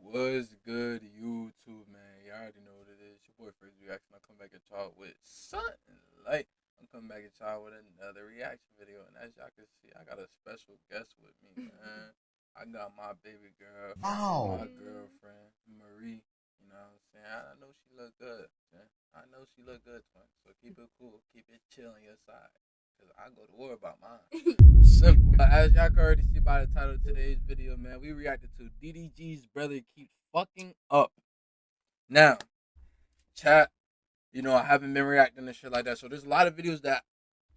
What's good, YouTube, man? You already know what it is. Your boy Frazo reaction. I come back at y'all with something light. I'm coming back at y'all with another reaction video, and as y'all can see, I got a special guest with me, man. I got my baby girl, my girlfriend, Marie. You know what I'm saying? I know she look good, man. I know she look good, twin. So keep it cool, keep it chill on your side, cause I go to war about mine. Simple. As y'all can already see by the title of today's video, man, we reacted to DDG's brother keeps fucking up. Now, chat, I haven't been reacting to shit like that. So there's a lot of videos that,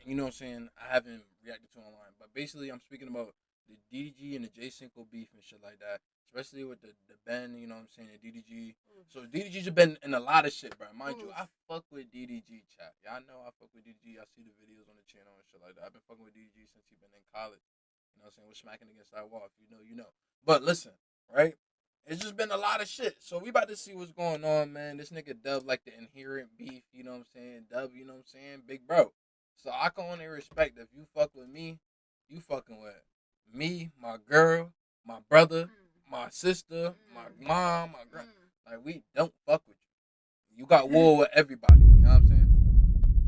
what I'm saying, I haven't reacted to online. But basically, I'm speaking about the DDG and the J Cinco beef and shit like that. Especially with the Ben, you know what I'm saying, the DDG. So DDG's been in a lot of shit, bro. Mind you, I fuck with DDG, chat. Y'all know I fuck with DDG. I see the videos on the channel and shit like that. I've been fucking with DDG since he been in college. You know what I'm saying? We're smacking against that wall. If you know, you know. But listen, right? It's just been a lot of shit. So we about to see what's going on, man. This nigga Dub like the inherent beef, you know what I'm saying? Dub, you know what I'm saying? Big bro. So I can only respect if you fuck with me, you fucking with me, my girl, my brother, my sister, my mom, my grand. Like, we don't fuck with you. You got war with everybody, you know what I'm saying?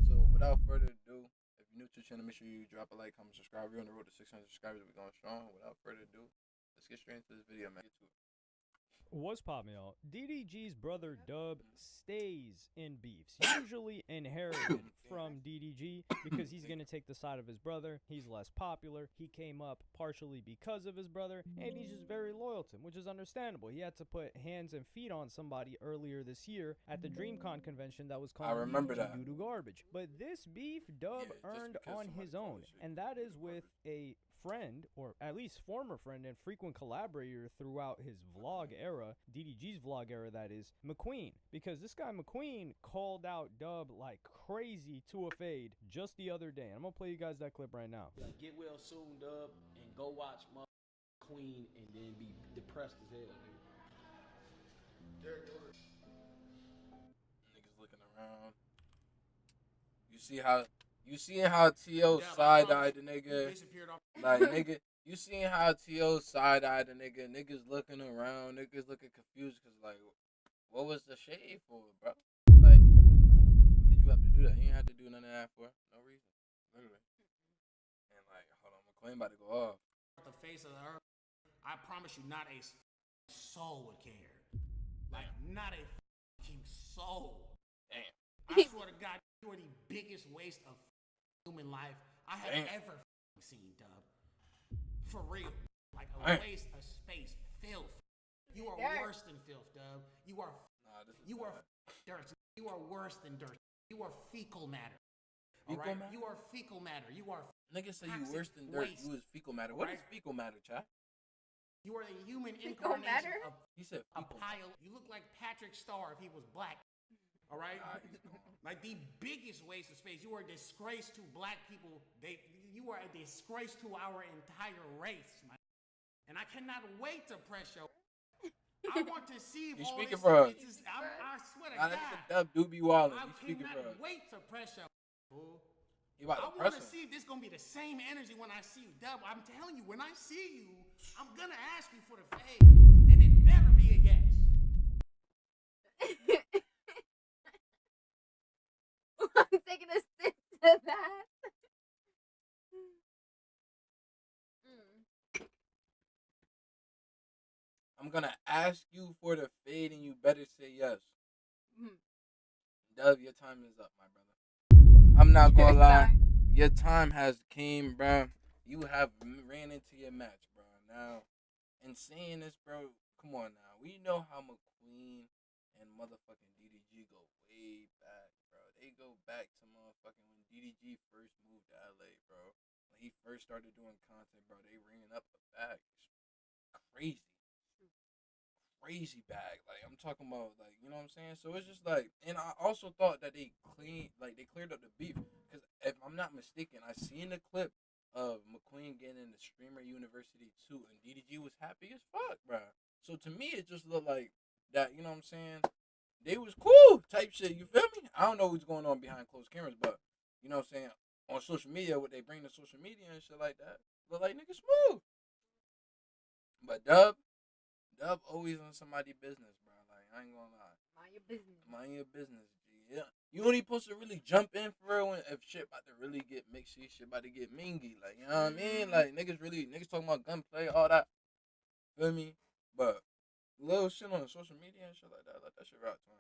So without further ado, if you're new to the channel, make sure you drop a like, comment, subscribe. We're on the road to 600 subscribers. We're going strong. Without further ado, let's get straight into this video, man. What's poppin', y'all? DDG's brother Dub stays in beefs, usually inherited from DDG because he's gonna take the side of his brother. He's less popular. He came up partially because of his brother, and he's just very loyal to him, which is understandable. He had to put hands and feet on somebody earlier this year at the DreamCon convention that was called DDG Doo Doo Garbage. But this beef Dub earned on his own, and that is with a friend, or at least former friend and frequent collaborator throughout his vlog era, DDG's vlog era that is, McQueen. Because this guy McQueen called out Dub like crazy to a fade just the other day. And I'm gonna play you guys that clip right now. Get well soon, Dub, and go watch Queen and then be depressed as hell, dude. Niggas looking around. You see how T.O. side-eyed the nigga? Like, nigga, you seen how T.O. side-eyed the nigga? Niggas looking around. Niggas looking confused because, like, what was the shade for, bro? Like, what did you have to do that? You didn't have to do none of that for no reason. Literally. And, like, hold on, McLean about to go off. The face of the earth, I promise you, not a soul would care. Like, not a fucking soul. Damn. I swear to God, you are the biggest waste of human life I have ever seen, Dub. For real. Like a waste of space. Filth. You are worse than filth, Dub. You are dirt. You are worse than dirt. You are fecal matter. Alright? You are fecal matter. You are nigga say you worse than dirt. You is fecal matter. What is fecal matter, chat? You are the human incarnation of he said a pile. You look like Patrick Starr if he was black. All right, like the biggest waste of space. You are a disgrace to black people. You are a disgrace to our entire race, man. And I cannot wait to press your. I want to see if you all speaking this. for Is, I swear to God. Dub do be wildin'. I You speaking for cannot wait to press your. I want to see if this gonna be the same energy when I see you, Dub. I'm telling you, when I see you, I'm gonna ask you for the fade, and it better be a yes. I'm taking a sip to that. I'm gonna ask you for the fade, and you better say yes. Dub, your time is up, my brother. I'm not gonna lie. Your time has came, bro. You have ran into your match, bro. Now, in saying this, bro, come on now. We know how McQueen and motherfucking DDG go way back, bro. They go back to motherfucking when DDG first moved to LA, bro. When he first started doing content, bro, they ran up the bag. Crazy. Crazy bag. Like, I'm talking about, like, you know what I'm saying? So it's just like, and I also thought that they cleared up the beef. Because if I'm not mistaken, I seen the clip of McQueen getting into Streamer University 2, and DDG was happy as fuck, bro. So to me, it just looked like that, you know what I'm saying? They was cool type shit, you feel me? I don't know what's going on behind closed cameras, but, you know what I'm saying? On social media, what they bring to social media and shit like that, look like niggas smooth. But Dub Dub always on somebody's business, bro. Like, I ain't gonna lie. Mind your business. Mind your business, G. Yeah. You only supposed to really jump in for real if shit about to really get mixy, shit about to get mingy. Like, you know what I mean? Like, niggas talking about gunplay, all that. Feel me? But little shit on social media and shit like that, let that shit rock, man.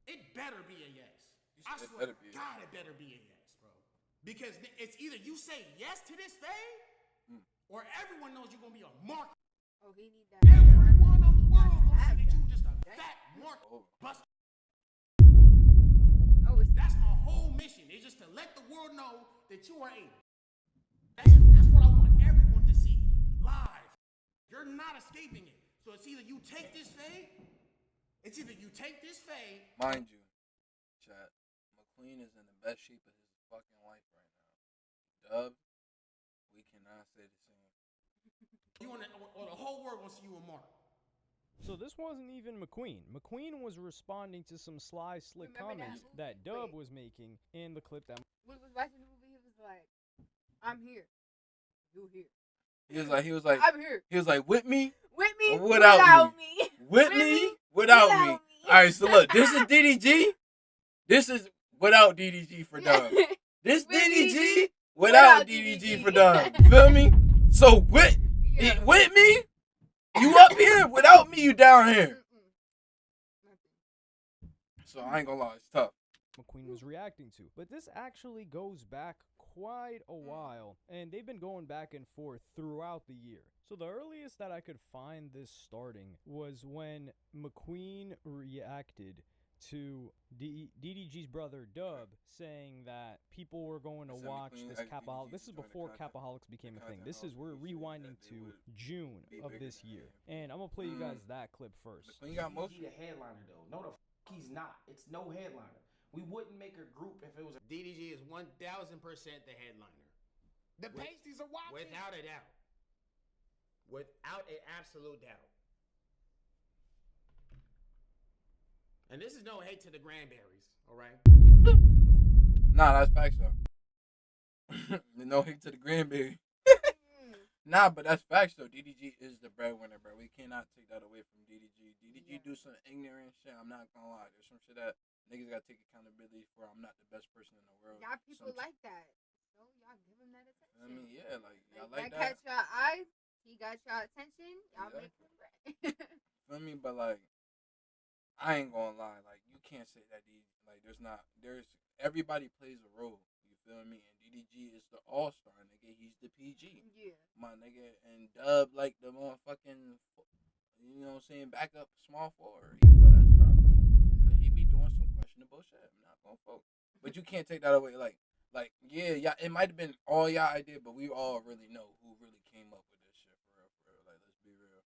It better be a yes. You I said it swear better to be a God, it better be a yes, bro. Because it's either you say yes to this fade, or everyone knows you're gonna be a mark. Oh, he need that. Everyone in the world gonna see that you just a fat mark bust. Oh, it's That's my whole mission. It's just to let the world know that you are a. That's what I want everyone to see live. You're not escaping it. So it's either you take this fade. Mind you, chat, McQueen is in the best shape of his fucking life right now. Dub, we cannot say the same. You want to, or the whole world wants you a mark. So this wasn't even McQueen. McQueen was responding to some sly, slick Remember that comments movie? that Dub Wait. was making in the clip that. When we was watching the movie, he was like, "I'm here, you here." He was like, "I'm here." he was like, with me, With me, or without me. with me, without me. All right, so look, this is DDG. This is without DDG for Dub. This With DDG without DDG for Dub. Feel me? So with me, you up here. Without me, you down here. So I ain't gonna lie, it's tough. McQueen was reacting to. But this actually goes back quite a while, and they've been going back and forth throughout the year. So the earliest that I could find this starting was when McQueen reacted to DDG's brother Dub saying that people were going to watch this Capaholics. This is before Capaholics became a thing. This is, we're rewinding to June of this year. And I'm going to play you guys that clip first. McQueen got motion. He the headliner though. No, the he's not. It's no headliner. We wouldn't make a group if it was a. DDG is 1000% the headliner. The pasties are watching. Without a doubt. Without an absolute doubt. And this is no hate to the Granberries, all right? Nah, that's facts though. No hate to the Granberry. Nah, but that's facts though. DDG is the breadwinner, bro. We cannot take that away from DDG. DDG do some ignorant shit. I'm not gonna lie. There's some shit that niggas gotta take accountability for. I'm not the best person in the world. Y'all people like that. So y'all give him that attention. I mean, yeah, like y'all that like that. catch y'all eyes. He got y'all attention. Y'all make him bread. Feel me? But like, I ain't gonna lie. Like, you can't say that like there's everybody plays a role. You feel me? And DDG is the all-star, nigga. He's the PG. Yeah. My nigga. And Dub like the motherfucking, you know what I'm saying, backup small forward. Even though that's bro. But he be doing some questionable shit. I'm not gonna fuck. But you can't take that away. Like yeah, it might have been all y'all idea, but we all really know who really came up with this shit for real. Like, let's be real.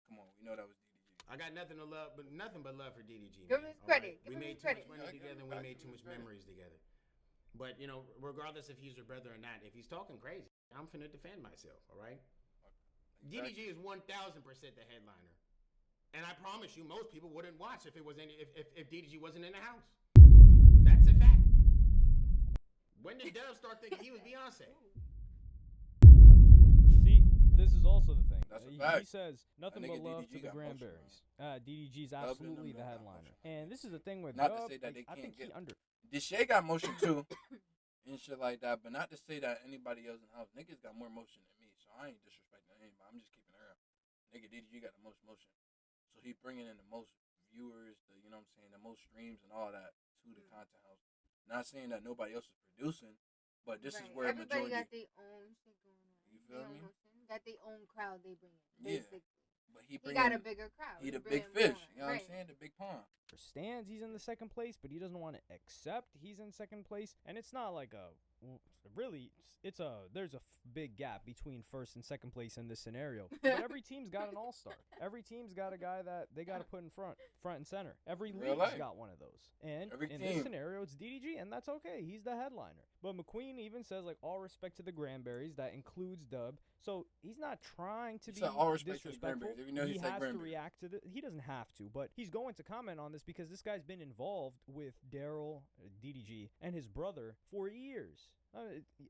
Come on, we know that was DDG. I got nothing but love for DDG. Give him his credit. We made too much money together and we made too much memories together. But, you know, regardless if he's your brother or not, if he's talking crazy, I'm finna defend myself, all right? DDG is 1000% the headliner. And I promise you, most people wouldn't watch if DDG wasn't in the house. That's a fact. When did Dub start thinking he was Beyonce? See, this is also the thing. That's a fact. He says nothing but love DDG to the got motion, Granberries. DDG's absolutely the headliner. And this is the thing with Not Dub. to say that they I can't think he get. under. Deshae got motion too, and shit like that. But not to say that anybody else in the house, niggas got more motion than me. So I ain't disrespecting anybody. I'm just keeping it real. Nigga, DDG got the most motion, so he bringing in the most viewers, you know what I'm saying, the most streams and all that to the content house. Not saying that nobody else is producing, but this is where everybody majority. got their own shit going on. You feel me? Got their own crowd they bring in. Yeah. Basically. But he got a bigger crowd. He the bring big in fish. more. You know what I'm saying? The big pond. Stands he's in the second place, but he doesn't want to accept he's in second place. And it's not like there's a big gap between first and second place in this scenario. But every team's got an all-star. Every team's got a guy that they got to put in front and center. Every league's got one of those. And in this scenario, it's DDG, and that's okay. He's the headliner. But McQueen even says, like, all respect to the Granberries. That includes Dub. So he's not trying to be all respect to the disrespectful. Granberries, even though He has to react to he doesn't have to, but he's going to comment on this because this guy's been involved with Daryl, DDG, and his brother for years.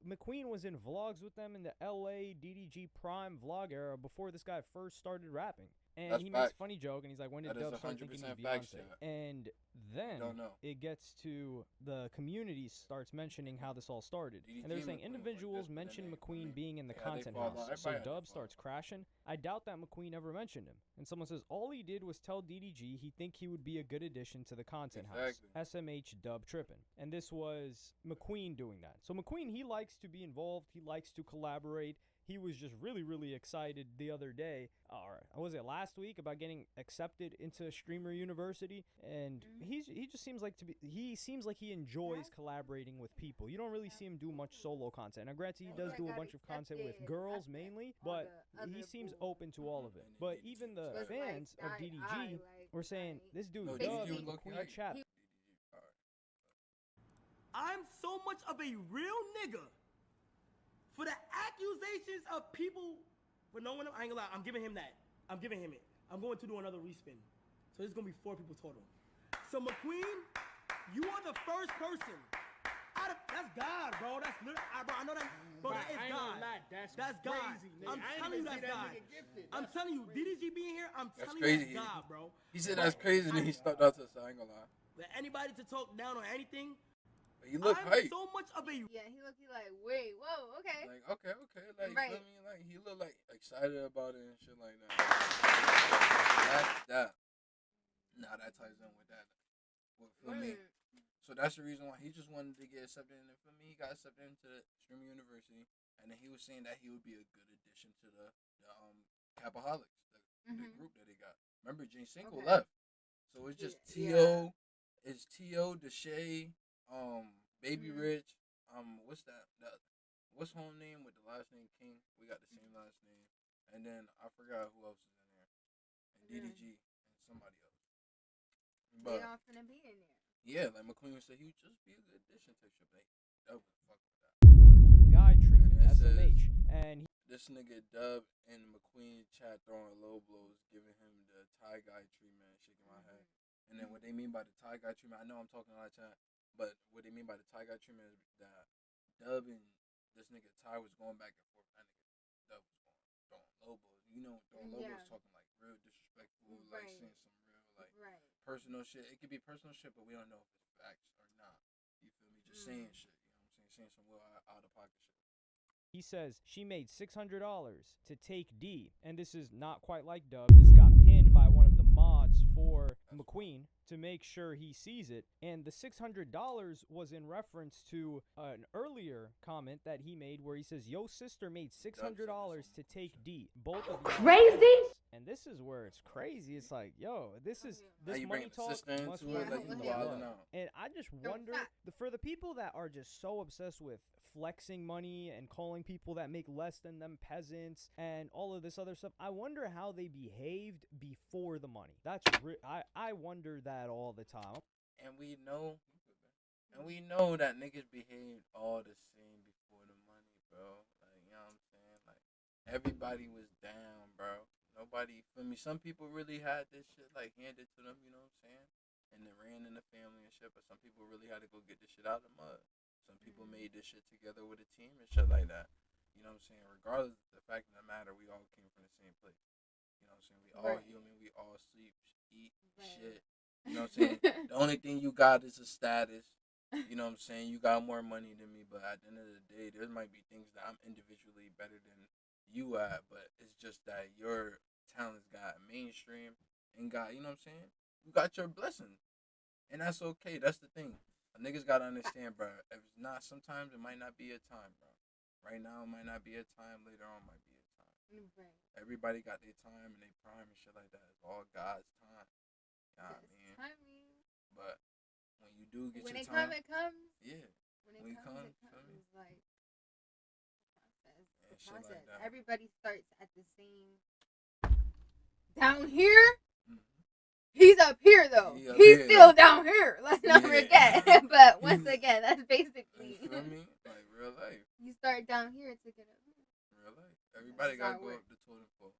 McQueen was in vlogs with them in the LA DDG Prime vlog era before this guy first started rapping. And That's he makes facts. a funny joke, and he's like, when did That is Dub start thinking he's 100% facts, Beyonce? yeah. And then Don't know. it gets to the community starts mentioning how this all started. DDG And they're and saying McQueen, like, individuals this, but then mentioned they- McQueen I mean, being in the yeah, they content fall house. out. So Everybody had Dub to fall starts out. crashing. I doubt that McQueen ever mentioned him. And someone says, all he did was tell DDG he think he would be a good addition to the content Exactly. house. SMH Dub tripping. And this was McQueen doing that. So McQueen, he likes to be involved. He likes to collaborate. He was just really, really excited the other day, or was it last week, about getting accepted into Streamer University. And he just seems like he enjoys collaborating with people. You don't really see him do much solo content. Now, granted, he does do a bunch of content with girls mainly, but he seems open to all of it. But even the fans of DDG were saying, this dude No, Dub DDG was and low-key McQueen hype. chat. DDG, alright. I'm so much of a real nigga for the accusations of people. For no one, I ain't gonna lie, I'm giving him that. I'm giving him it. I'm going to do another respin. So there's gonna be 4 people total. So McQueen, you are the first person. That's God, bro. That's literally, bro. I know that, bro. That is God. That's God. crazy, nigga. I'm I ain't telling you, even that's see that God. nigga gifted. I'm telling you, DDG being here, I'm That's telling crazy. you, that's God, bro. He said that's crazy, and then he stepped out to the side. I ain't gonna lie. For anybody to talk down on anything, But he look I'm hype. so much of a Yeah, he looked like, wait, whoa, okay. Like, okay. Like, Right. feel me? Like, he look like excited about it and shit like that. That's that. Nah, that ties in with that. Well, feel me? So that's the reason why he just wanted to get accepted. And for me, he got accepted into the Streamer University, and then he was saying that he would be a good addition to the Capaholics, the group that he got. Remember, Jane Cinco left, so it's just T.O. It's T.O. Deshae, Baby Rich, what's that? What's home name with the last name King? We got the same last name, and then I forgot who else is in there, and DDG and somebody else. They But all finna be in there. yeah, like McQueen said, he would just be a good addition to Triple A. That was fuck with that. Guy treatment, And it SMH. And This nigga Dub and McQueen chat throwing low blows, giving him the Thai guy treatment, shaking my head. And then what they mean by the Thai guy treatment, I know I'm talking a lot of chat, but what they mean by the Thai guy treatment is that Dub and this nigga Ty was going back and forth. That nigga Dub was throwing low blows. You know, throwing low blows, talking like real disrespectful, like saying some real like personal shit. It could be personal shit, but we don't know if it's facts or not. You feel me? Just saying shit. You know what I'm saying? Saying some real out of pocket shit. he says she made $600 to take D, and this is not quite like Dub. This got pinned by one of the mods for McQueen to make sure he sees it, and the $600 was in reference to an earlier comment that he made where he says, "Yo, sister made $600 to take D." Both of them crazy. And this is where it's crazy. It's like, yo, this money talk must be like you in the wilding blood. out. And I just wonder, for the people that are just so obsessed with flexing money and calling people that make less than them peasants and all of this other stuff, I wonder how they behaved before the money. I wonder that all the time. And we know that niggas behaved all the same before the money, bro. Like, you know what I'm saying? Like, everybody was down, bro. Nobody, for me, some people really had this shit, like, handed to them, you know what I'm saying? And then ran in the family and shit, but some people really had to go get this shit out of the mud. Some people made this shit together with a team and shit like that. You know what I'm saying? Regardless of the fact of the matter, we all came from the same place. You know what I'm saying? We all human, we all sleep, eat, shit. You know what I'm saying? The only thing you got is a status. You know what I'm saying? You got more money than me, but at the end of the day, there might be things that I'm individually better than you at, but it's just that your talents got mainstream and got, you know what I'm saying? You got your blessings. And that's okay. That's the thing. Niggas gotta understand, bro. If it's not, sometimes it might not be a time, bro. Right now, it might not be a time. Later on, might be a time. Right. Everybody got their time and their prime and shit like that. It's all God's time. You know what I mean? Timing. But when you do get When your it time, comes, it comes. yeah. When it comes, it feel me? comes. Like, process. And The shit like process. that. Everybody starts at the same. Down here. Mhm. He's up here though. He up He's here, still though. down here. Let's not Yeah. forget. But once again, that's basically. You feel me? Like real life. You start down here to get up here. Real life. Everybody how gotta it go works. up the totem pole.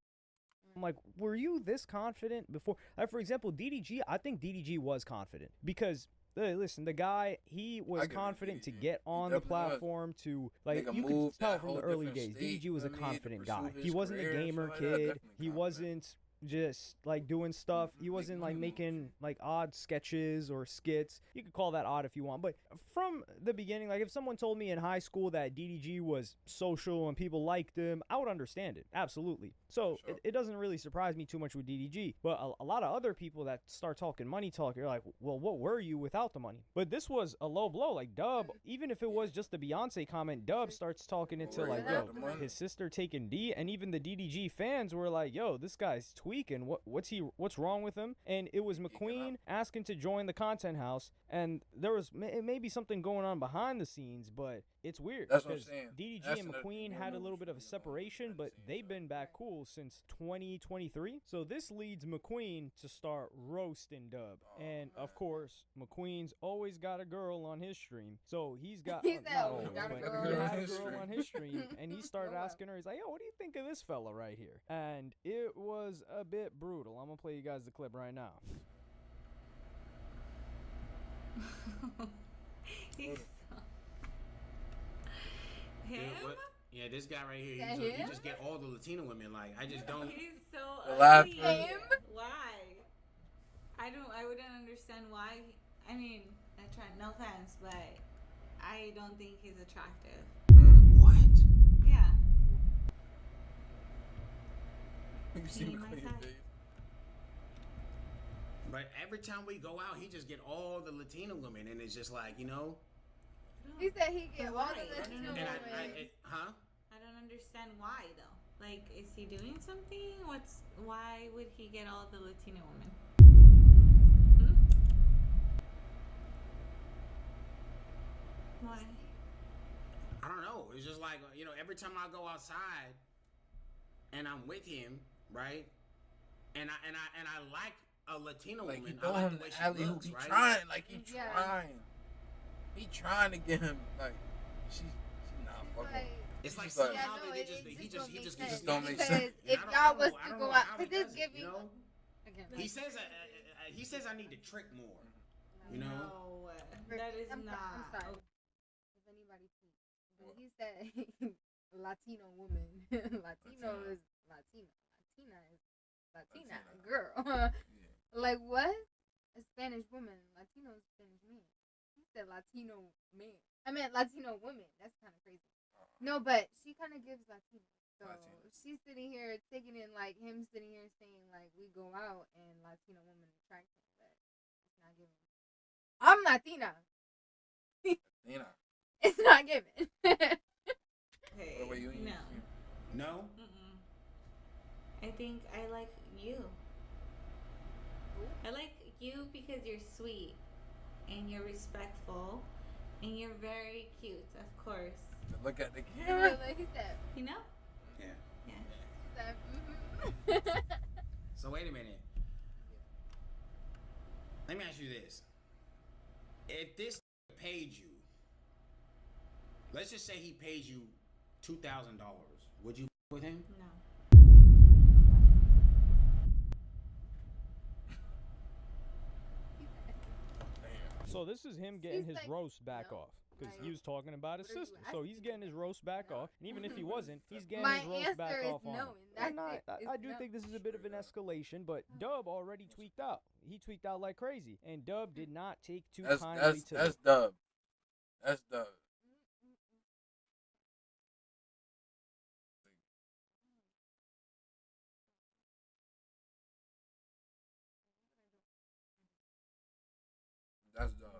I'm like, were you this confident before? Like, for example, DDG, I think DDG was confident because, listen, the guy, he was give it to confident to DDG. get He on the definitely was. platform to, like, Nigga you moved could tell that from the whole early different days, state, DDG was a feel me, to confident pursue guy. his He wasn't a career and gamer shit like that, kid. definitely He confident. wasn't just like doing stuff. He wasn't like making like odd sketches or skits. You could call that odd if you want, but from the beginning, like if someone told me in high school that DDG was social and people liked him, I would understand it. Absolutely. So it doesn't really surprise me too much with DDG, but a lot of other people that start talking money talk, you're like, well, what were you without the money? But this was a low blow. Like Dub, even if it was just the Beyonce comment, Dub starts talking into like, yo, his sister taking D, and even the DDG fans were like, yo, this guy's tweaking. What's wrong with him? And it was McQueen asking to join the content house, and there was maybe something going on behind the scenes, but it's weird. That's what I'm saying. DDG and McQueen had a little bit of a separation, but they've been back cool since 2023. So this leads McQueen to start roasting Dub. And of course, McQueen's always got a girl on his stream. So he's got, He said, not "Oh, always, got a but girl he on had a his girl stream." on his stream. And he started asking her, he's like, yo, what do you think of this fella right here? And it was a bit brutal. I'm going to play you guys the clip right now. He's so... Him? Dude, what? Yeah, this guy right here, That he him? just get all the Latino women. Like, I just don't. He's so Laughing. ugly. Him? Why? I wouldn't understand why. I mean, no offense, but I don't think he's attractive. What? Yeah. You see He McQueen might have- face? But every time we go out, he just get all the Latino women, and it's just like, you know. He said he get all Why? the I don't Latino know. women. Huh? I don't understand why though. Like, is he doing something? Why would he get all the Latino women? Why? I don't know. It's just like, you know, every time I go outside, and I'm with him, right? And I like a Latino Like woman. he I throw like him the way the she alley hoop. looks, He right? trying, like he Yeah. trying. He trying to get him, like she not fucking. Like, It's like Just like- somehow Yeah, no, they it just just he don't just he make just sense. just don't make because sense. if And I y'all don't was know- I to don't go know out, how because he it's does it, giving. you know? Again, He says he says I need to trick more. You know? No, that is I'm not. sorry. If anybody sees, but he said Latino woman. Latino is Latina. Latina is Latina girl. Like what? A Spanish woman. Latino is Spanish man. He said Latino man. I meant Latino woman. That's kind of crazy. No, but she kind of gives Latino. So she's sitting here taking in like him sitting here saying like we go out and Latino women attract him, but it's not giving. I'm Latina. Latina. It's not given. Okay. What about you? No. No? I think I like you. I like you because you're sweet and you're respectful and you're very cute, of course. Look at the camera. He said. You know? Yeah. Yeah. He said So wait a minute. Let me ask you this. If this paid you, let's just say he paid you $2,000, would you with him? No. So this is him getting He's his like, roast back no. off. Because Like, he was talking about his what are you sister. So he's asking getting his roast back No. off. And even if he wasn't, he's getting My his roast back answer is off on no, him. and that's it. I It's do no. think this is a bit of an escalation, but Dub already tweaked out. He tweaked out like crazy. And Dub did not take too kindly to That's Dub. That's Dub. That's Dub.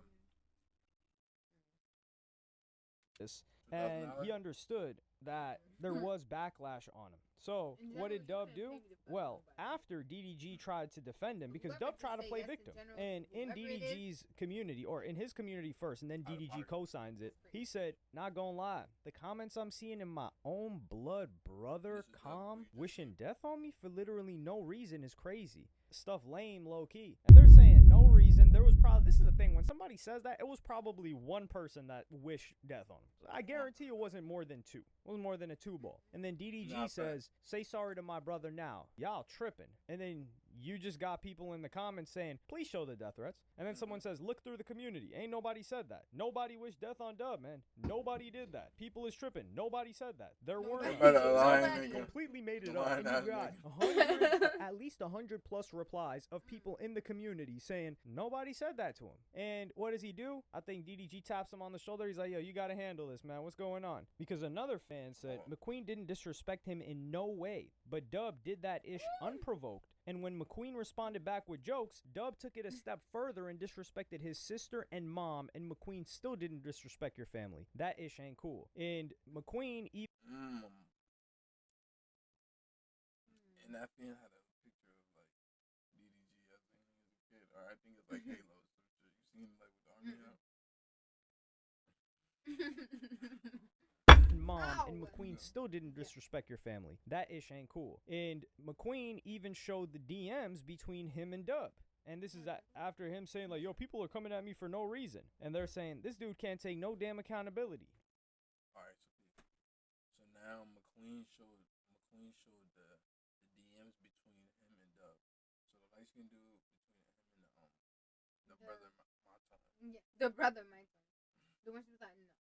this. Dub And Mallard? he understood that there was backlash on him. So In what general, did you Dub couldn't do? pay me to fuck Well, nobody. after DDG tried to defend him, because Whoever Dub just tried to say play yes in victim. general, And in whoever it is, DDG's community, or in his community first, and then DDG co-signs it, he said, not gonna lie, the comments I'm seeing in my own blood brother, This is Calm, ugly. wishing death on me for literally no reason is crazy. Stuff lame, low-key. And they're saying no reason. There was probably, this is the thing, when somebody says that, it was probably one person that wished death on him. I guarantee it wasn't more than two. It was more than a two ball. And then DDG Not bad. says, say sorry to my brother now. Y'all tripping. And then you just got people in the comments saying, please show the death threats. And then someone says, look through the community. Ain't nobody said that. Nobody wished death on Dub, man. Nobody did that. People is tripping. Nobody said that. There weren't. Nobody. Completely made it up. And you got 100, at least 100 plus replies of people in the community saying, nobody said that to him. And what does he do? I think DDG taps him on the shoulder. He's like, yo, you got to handle this, man. What's going on? Because another fan said, McQueen didn't disrespect him in no way, but Dub did that ish unprovoked. And when McQueen responded back with jokes, Dub took it a step further and disrespected his sister and mom, and McQueen still didn't disrespect your family. That ish ain't cool. And McQueen even... And that fan had a picture of, like, DDG, I think, as a kid. Or I think it's, like, Halo or some shit. You seen him, like, with the army out? Mom and McQueen still didn't disrespect your family. That ish ain't cool. And McQueen even showed the DMs between him and Dub. And this is after him saying, like, yo, people are coming at me for no reason. And they're saying, this dude can't take no damn accountability. All right, so now McQueen showed the DMs between him and Dub. So the light skin dude between him and the brother my time. Yeah, the brother my time. The one she was like, no.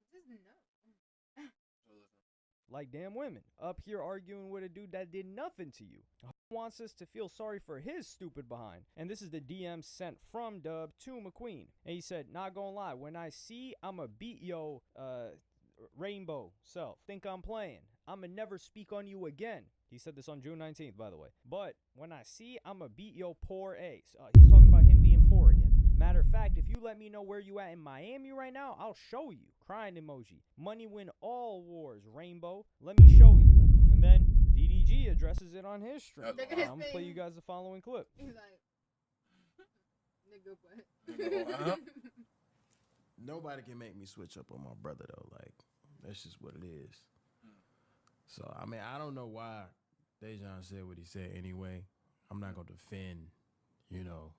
Just no. So listen. Like damn women up here arguing with a dude that did nothing to you. Wants us to feel sorry for his stupid behind. And this is the DM sent from Dub to McQueen. And he said, not gonna lie, when I see I'ma beat yo rainbow self, think I'm playing, I'ma never speak on you again. He said this on June 19th, by the way. But when I see I'ma beat yo poor ace. He's talking about him being poor again. Matter of fact, if you let me know where you at in Miami right now, I'll show you. Crying emoji. Money win all wars, rainbow. Let me show you. And then DDG addresses it on his stream. I'm gonna play you guys the following clip. He's like, nigga, what? Nobody can make me switch up on my brother, though. Like, that's just what it is. So, I mean, I don't know why Dejan said what he said anyway. I'm not going to defend, you know,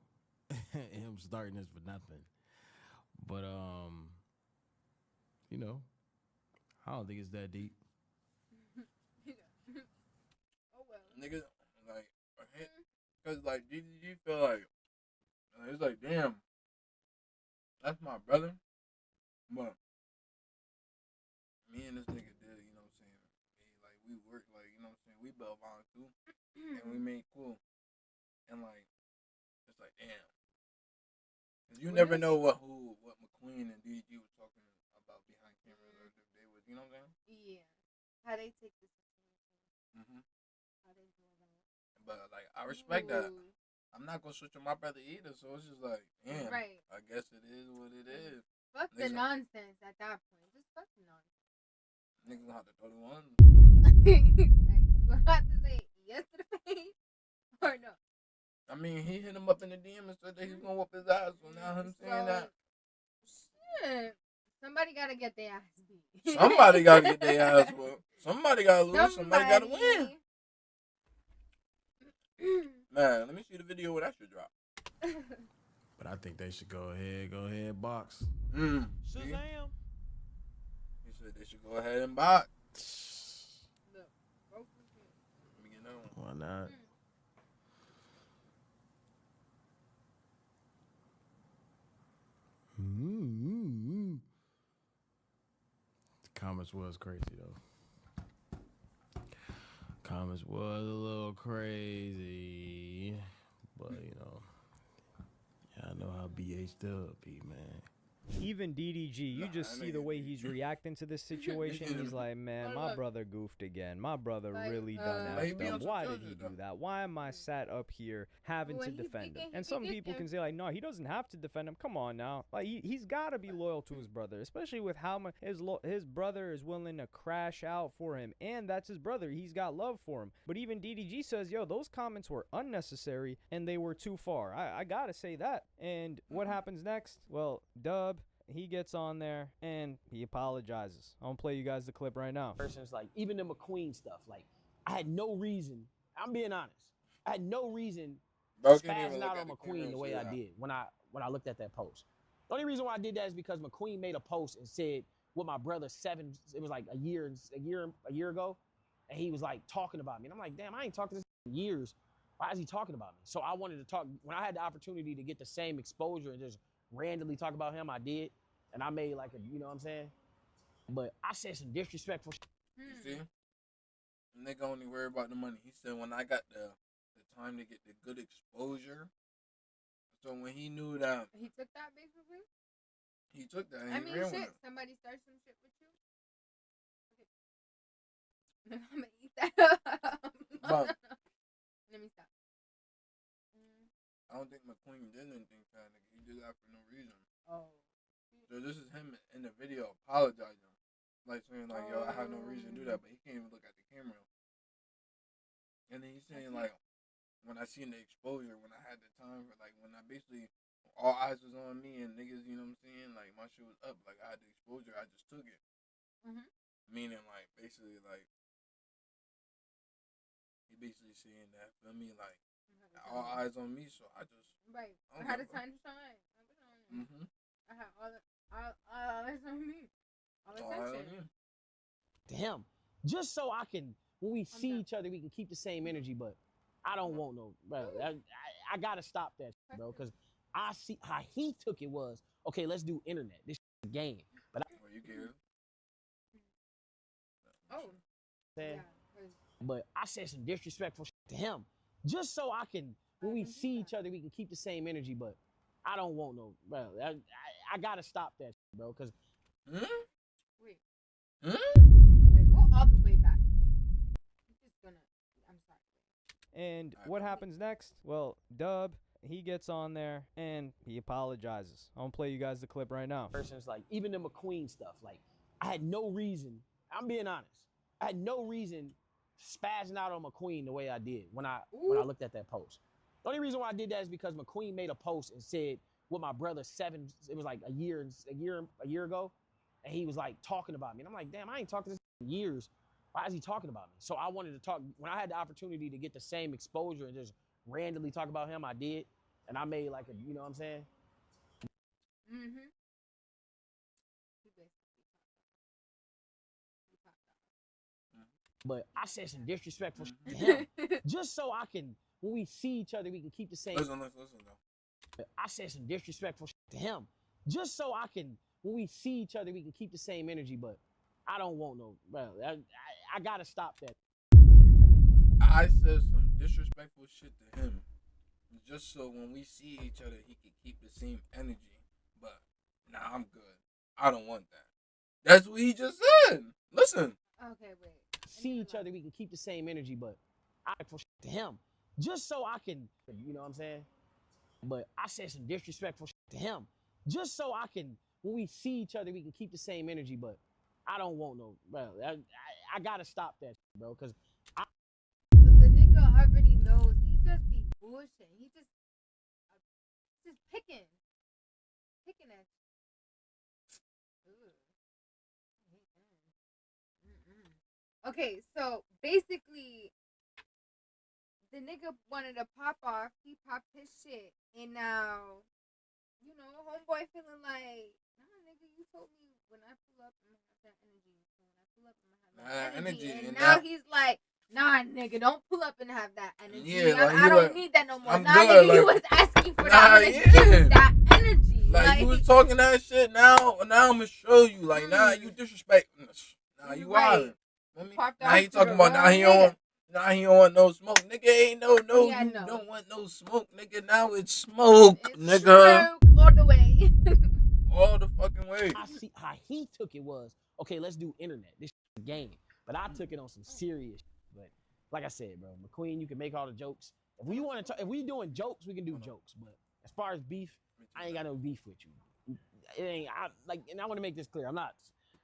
him starting this for nothing. But, you know, I don't think it's that deep. Oh, well. Nigga, like, because, like, DDG feel like, it's like, damn, that's my brother. But me and this nigga did, you know what I'm saying? We worked, like, you know what I'm saying? We built on too. And we made cool. And, like, it's like, damn. Because you never know what McQueen and DDG was talking about behind camera. Or if they was, you know what I'm saying? Yeah. How they take this. How they do that. But, like, I respect that. I'm not going to switch on my brother either. So it's just like, damn. Right. I guess it is what it is. Fuck the nonsense at that point. Just fuck the nonsense. Niggas gonna have to throw the one. Like, you have to say yes to the face or no. I mean, he hit him up in the DM and said that he's gonna whoop his ass. So now him saying that. Shit. Somebody gotta get their ass beat. Somebody gotta get their ass whooped. Somebody gotta lose. Somebody gotta win. Man, let me see the video where that should drop. But I think they should go ahead, box. Shazam. He said they should go ahead and box. Let me get that one. Why not? The comments was crazy though. Comments was a little crazy, but you know, yeah, I know how BH Dub be, man. Even DDG, you just see the way he's reacting to this situation. He's like, man, my brother goofed again. My brother really done effed up. Why did he do that? Why am I sat up here having to defend him? And some people can say, like, no, he doesn't have to defend him. Come on now. Like, he's got to be loyal to his brother, especially with how much his brother is willing to crash out for him. And that's his brother. He's got love for him. But even DDG says, yo, those comments were unnecessary and they were too far. I got to say that. And what happens next? Well, Dub, he gets on there and he apologizes. I'm gonna play you guys the clip right now. Person's like, even the McQueen stuff, like, I had no reason, I'm being honest, I had no reason spazzing out on McQueen the way I did when I looked at that post. The only reason why I did that is because McQueen made a post and said what my brother it was like a year ago, and he was like talking about me. And I'm like, damn, I ain't talked to this in years. Why is he talking about me? So I wanted to talk. When I had the opportunity to get the same exposure and just randomly talk about him, I did. And I made like a, you know what I'm saying? But I said some disrespectful shit. You see? Nigga only worry about the money. He said when I got the time to get the good exposure. So when he knew that He took that basically? he took that and I he mean, ran with shit. it. Somebody starts some shit with you. Okay. I'm gonna eat that up. But Let me stop. I don't think McQueen did anything for that nigga. He did that for no reason. Oh. So this is him in the video apologizing. Like saying like, yo, I had no reason to do that, but he can't even look at the camera. And then he's saying like, when I seen the exposure, when I had the time, for like when I basically all eyes was on me and niggas, you know what I'm saying? Like my shit was up, like I had the exposure, I just took it. Meaning like basically like he basically saying that for me like all eyes on me, so I just Right. I had a time to shine. I had all eyes on me. All attention. To him. Just so I can, when we see each other, we can keep the same energy, but I don't want no, bro. I gotta stop that, bro, because I see how he took it was, okay, let's do internet. This is a game. But well, you get it. Oh. Yeah. But I said some disrespectful shit to him. Just so I can, when we see each other, we can keep the same energy, but I don't want no, bro. I gotta stop that, bro, because. Wait. Wait, go all the way back. I'm sorry. And what happens next? Well, Dub, he gets on there and he apologizes. I'm gonna play you guys the clip right now. Person's like, even the McQueen stuff, like, I had no reason, I'm being honest, I had no reason spazzing out on McQueen the way I did when I looked at that post. The only reason why I did that is because McQueen made a post and said what my brother it was like a year ago, and he was like talking about me. And I'm like, damn, I ain't talking to this in years. Why is he talking about me? So I wanted to talk. When I had the opportunity to get the same exposure and just randomly talk about him, I did. And I made like a, you know what I'm saying? But I said some disrespectful shit to him. Just so I can, when we see each other, we can keep the same. Listen though. I said some disrespectful shit to him. Just so I can, when we see each other, we can keep the same energy, but I don't want no, bro. I gotta stop that. I said some disrespectful shit to him, just so when we see each other, he can keep the same energy. But nah, I'm good. I don't want that. That's what he just said. Listen. Okay, wait. See each other, we can keep the same energy, but I for shit to him. Just so I can, you know what I'm saying? But I said some disrespectful shit to him. Just so I can, when we see each other, we can keep the same energy, but I don't want no, bro. I gotta stop that, bro, because So the nigga already knows. He just be bullshit. He just picking at. Okay, so basically, the nigga wanted to pop off. He popped his shit, and now, you know, homeboy feeling like, nah, nigga, you told me when I pull up, I'm gonna have that energy. So when I pull up, I'm gonna have that energy. And now he's like, nah, nigga, don't pull up and have that energy. Yeah, I don't need that no more. I'm nah, good, nigga, you was asking for that. I'm gonna give you that energy. Like, you was talking that shit. Now I'm gonna show you. Like, nah, you disrespect. Nah, you wildin'. Now he talking about now he don't want no smoke. Nigga ain't you don't want no smoke, nigga. Now it's smoke, nigga. All the way. All the fucking way. I see how he took it was, okay, let's do internet. This is a game. But I took it on some serious shit. But like I said, bro, McQueen, you can make all the jokes. If we want to if we doing jokes, we can do jokes. But as far as beef, I ain't got no beef with you. It ain't and I want to make this clear. I'm not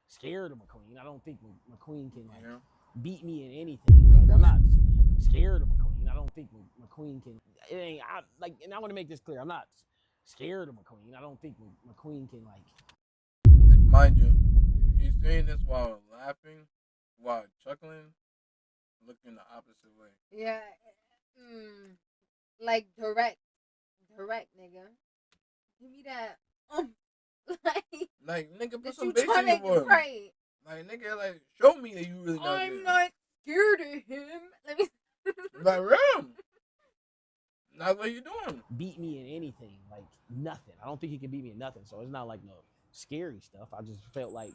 scared of McQueen. I don't think McQueen can beat me in anything. Like, I'm not scared of McQueen. I don't think McQueen can. It ain't and I want to make this clear. I'm not scared of McQueen. I don't think McQueen can Mind you, he's saying this while laughing, while chuckling, looking the opposite way. Yeah, like direct, nigga. Give me that. Like nigga, put some you bass in your voice. Right. Like nigga, like show me that you really know. I'm not scared of him. Let me. Like ram. Not what you doing. beat me in anything, like nothing. I don't think he can beat me in nothing. So it's not like no scary stuff. I just felt like,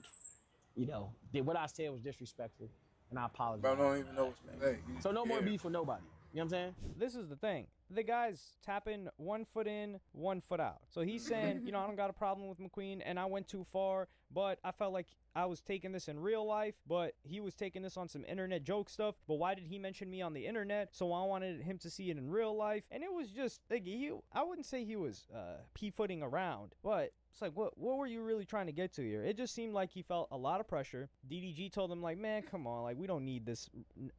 what I said was disrespectful, and I apologize. Bro, don't even know what to say. So no more beef with nobody. You know what I'm saying? This is the thing. The guy's tapping 1 foot in, 1 foot out. So he's saying, I don't got a problem with McQueen, and I went too far, but I felt like I was taking this in real life, but he was taking this on some internet joke stuff. But why did he mention me on the internet? So I wanted him to see it in real life. And it was just, like, I wouldn't say he was pea-footing around, but it's like, what were you really trying to get to here? It just seemed like he felt a lot of pressure. DDG told him, like, man, come on. Like, we don't need this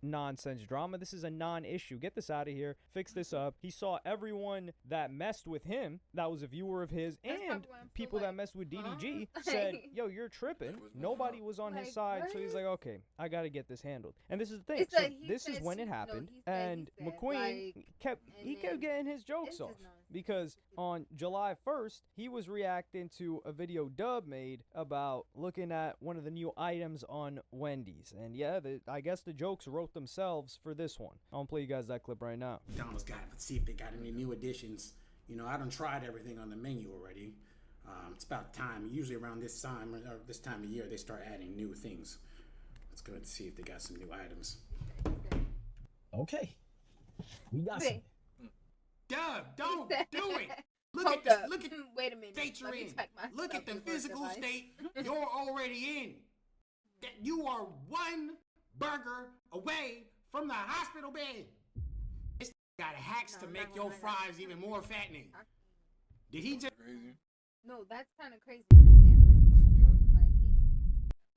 nonsense drama. This is a non-issue. Get this out of here. Fix this up. He saw everyone that messed with him, that was a viewer of his, and people that messed with DDG said, yo, you're tripping. Nobody was on his side. So he's like, okay, I got to get this handled. And this is the thing. So this is when it happened. And McQueen kept getting his jokes off. Because on July 1st, he was reacting to a video Dub made about looking at one of the new items on Wendy's. And yeah, I guess the jokes wrote themselves for this one. I'll play you guys that clip right now. McDonald's got, let's see if they got any new additions. I done tried everything on the menu already. It's about time. Usually around this time of year, they start adding new things. Let's go and see if they got some new items. Okay. We got some. Dub, don't do it. Look at Wait a minute. state you're in. Look at the physical state you're already in. That you are one burger away from the hospital bed. This got hacks to make your fries even more fattening. Did he just? Crazy. No, that's kind of crazy.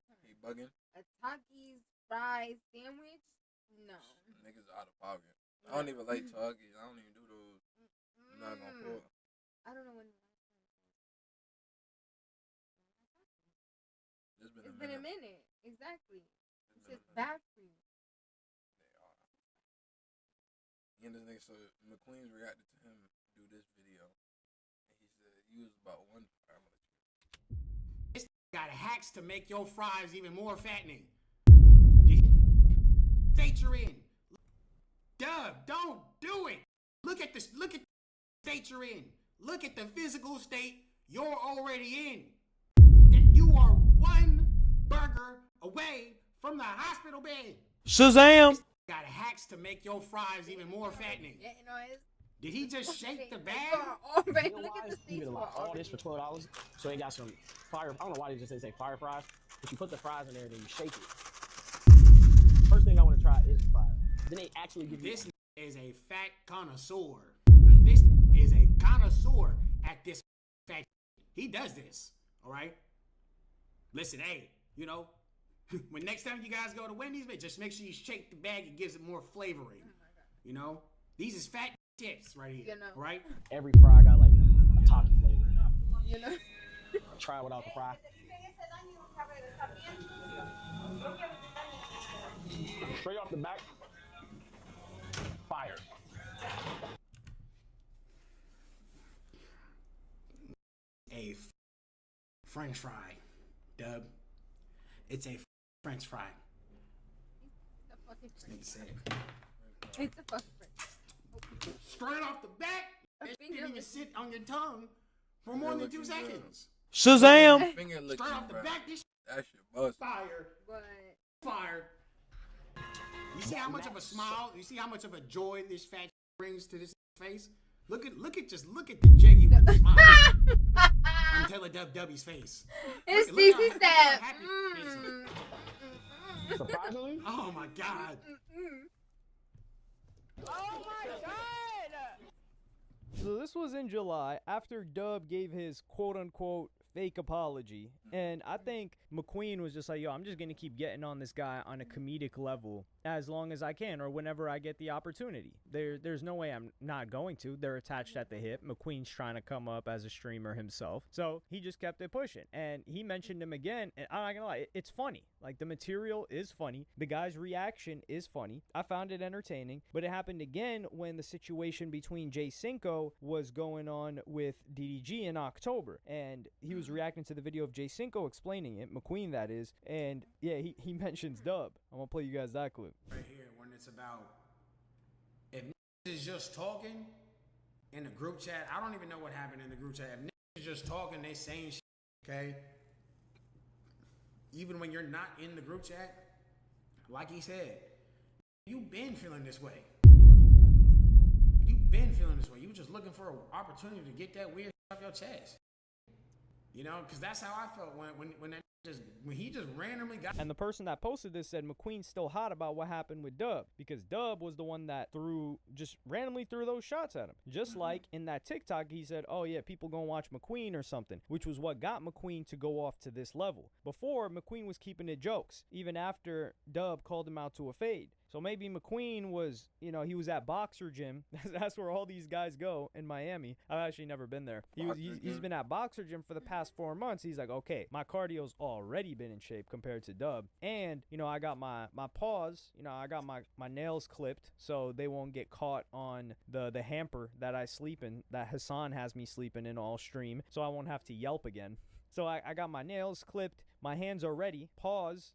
Like he bugging. A Takis fries sandwich? No. Niggas out of pocket. I don't even like Takis. I don't even do those. I'm not gonna pull. I don't know when. It's been a minute. Exactly. It's just bad for you. They are. And this nigga, so McQueen's reacted to him do this video. And he said, you was about one. This got hacks to make your fries even more fattening. State you're in. Dub, don't do it. Look at the state you're in. Look at the physical state you're already in. That you are one burger away from the hospital bed. Shazam! Got hacks to make your fries even more fattening. Did he just shake the bag? Look at the you get all this for $12. So they got some fire. I don't know why they just say fire fries, but you put the fries in there and then you shake it. First thing I want to try is the fries. Then they actually give you. This is a fat connoisseur. This is a connoisseur at this fat. He does this, all right? Listen, hey, when next time you guys go to Wendy's, just make sure you shake the bag. It gives it more flavoring. These is fat tips right here, right? Every fry got like a Taki flavor. Try it without the fry. Straight off the back. Fire. A French fry, Dub. It's a French fry. It's a fucking French. Straight off the back. It didn't even sit on your tongue for more than 2 seconds. Shazam! Straight off the back, this that shit bust. fire. But Fire. You see how much of a smile, you see how much of a joy this fat brings to this face? Look at the Jiggy with the smile. I'm telling Dubby's face. It's look CC how said. happy he is. Surprisingly? Oh my God. Oh my God! So this was in July after Dub gave his quote-unquote fake apology, and I think McQueen was just like, yo, I'm just gonna keep getting on this guy on a comedic level as long as I can, or whenever I get the opportunity. There's no way I'm not going to. They're attached at the hip. McQueen's trying to come up as a streamer himself, so he just kept it pushing, and he mentioned him again, and I'm not gonna lie, it's funny. Like, the material is funny, the guy's reaction is funny. I found it entertaining, but it happened again when the situation between Jay Cinco was going on with DDG in October, and he was reacting to the video of Jay Cinco explaining it, McQueen that is, and yeah, he mentions Dub. I'm gonna play you guys that clip. Right here, when it's about, if is just talking, in the group chat. I don't even know what happened in the group chat. If niggas just talking, they saying shit, okay? Even when you're not in the group chat, like he said, you been feeling this way. You been feeling this way. You just looking for an opportunity to get that weird shit off your chest. You know, because that's how I felt when he just randomly got. And the person that posted this said McQueen's still hot about what happened with Dub, because Dub was the one that just randomly threw those shots at him. Just like in that TikTok, he said, oh yeah, people gonna watch McQueen or something, which was what got McQueen to go off to this level. Before, McQueen was keeping it jokes, even after Dub called him out to a fade. So maybe McQueen was, he was at Boxer Gym. That's where all these guys go in Miami. I've actually never been there. He's been at Boxer Gym for the past 4 months. He's like, okay, my cardio's already been in shape compared to Dub. And, I got my paws, I got my nails clipped so they won't get caught on the hamper that I sleep in, that Hassan has me sleeping in all stream, so I won't have to yelp again. So I got my nails clipped. My hands are ready. Paws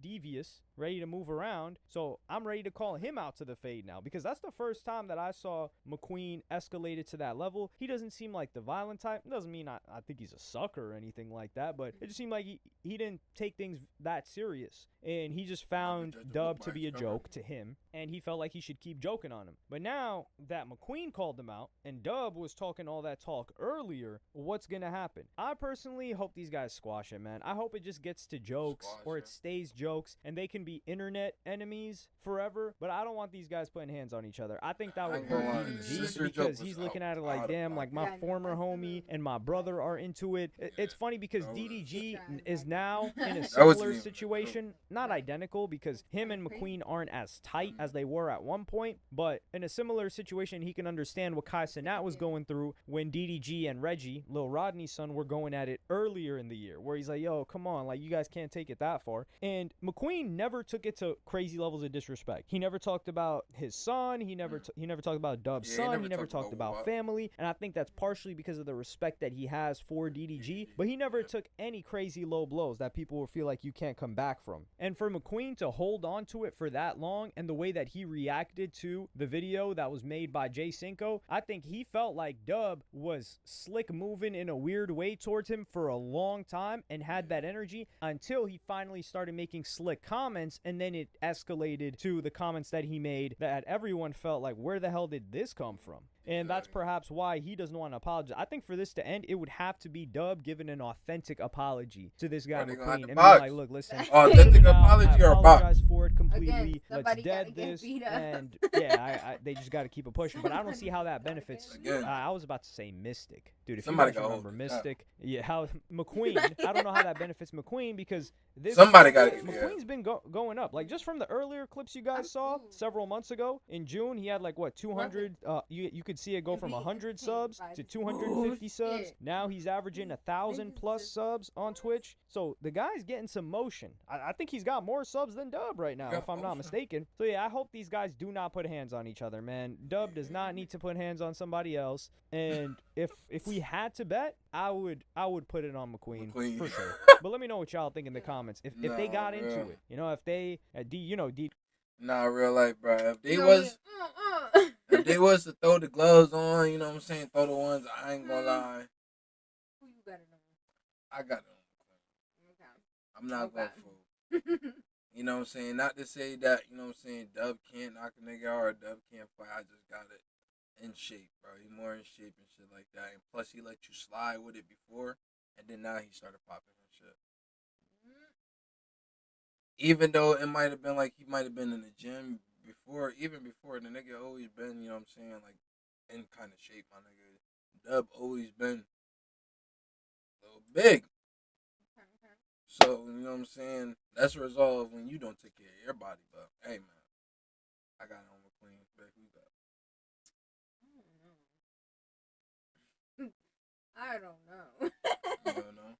devious, ready to move around. So I'm ready to call him out to the fade now, because that's the first time that I saw McQueen escalated to that level. He doesn't seem like the violent type. It doesn't mean I think he's a sucker or anything like that, but it just seemed like he didn't take things that serious. And he just found Dub to be a joke to him, and he felt like he should keep joking on him. But now that McQueen called him out and Dub was talking all that talk earlier, what's gonna happen? I personally hope these guys squash it, man. I hope it just gets to jokes, or it stays jokes, and they can be internet enemies forever. But I don't want these guys putting hands on each other. I think that would hurt DDG, because he's looking at it like, damn, like my former homie and my brother are into it. It's funny because DDG is now in a similar situation. Not identical, because him and McQueen aren't as tight as they were at one point, but in a similar situation, he can understand what Kai Cenat was going through when DDG and Reggie, Lil Rodney's son, were going at it earlier in the year, where he's like, yo, come on, like, you guys can't take it that far. And McQueen never took it to crazy levels of disrespect. He never talked about his son. He never talked about Dub's son. He never talked about family. And I think that's partially because of the respect that he has for DDG. But he never took any crazy low blows that people will feel like you can't come back from. And for McQueen to hold on to it for that long, and the way that he reacted to the video that was made by Jay Cinco, I think he felt like Dub was slick moving in a weird way towards him for a long time, and had that energy until he finally started making slick comments, and then it escalated to the comments that he made that everyone felt like, where the hell did this come from? And that's perhaps why he doesn't want to apologize. I think for this to end, it would have to be Dub giving an authentic apology to this guy McQueen, and be like, look, listen, authentic apology or apologize for it completely. Again, let's dead this, and they just got to keep it pushing. But I don't see how that benefits. I was about to say Mystic, dude. If somebody you guys remember Mystic, how McQueen. I don't know how that benefits McQueen, because McQueen's been going up. Like, just from the earlier clips you guys saw several months ago in June, he had like 200. You could see it go from 100 subs to 250 subs. Now he's averaging 1,000 plus subs on Twitch. So the guy's getting some motion. I think he's got more subs than Dub right now, if I'm not mistaken. So yeah, I hope these guys do not put hands on each other, man. Dub does not need to put hands on somebody else. And if we had to bet, I would put it on McQueen. For sure. But let me know what y'all think in the comments. If they got into it, if they Nah, real life, bro. If they was to throw the gloves on, you know what I'm saying, throw the ones, I ain't gonna lie. Who you got it on? I got it on. Okay. I'm not going for. You know what I'm saying? Not to say that, you know what I'm saying, Dub can't knock a nigga out or Dub can't fight. I just got it in shape, bro. He more in shape and shit like that. And plus, he let you slide with it before, and then now he started popping and shit. Even though it might have been like he might have been in the gym before, even before, the nigga always been, you know what I'm saying, like, in kind of shape, my nigga. Dub always been a little big. So, you know what I'm saying, that's a result of when you don't take care of your body. But, hey, man, I got it on McQueen. Who you got? I don't know. You don't know?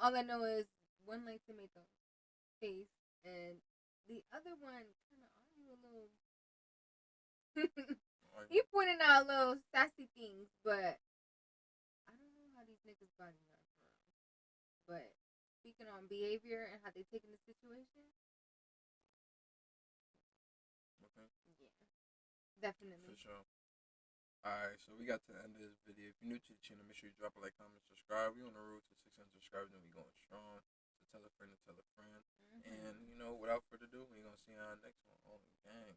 All I know is one likes to make a face, and the other one kind of argue a little. He pointing out little sassy things, but I don't know how these niggas body are for real. But speaking on behavior and how they taking the situation, Okay. yeah, definitely. For sure. Alright, so we got to the end of this video. If you're new to the channel, make sure you drop a like, comment, subscribe. We on the road to 600 subscribers and we going strong. So tell a friend to tell a friend. And, without further ado, we're going to see you on our next one on the gang.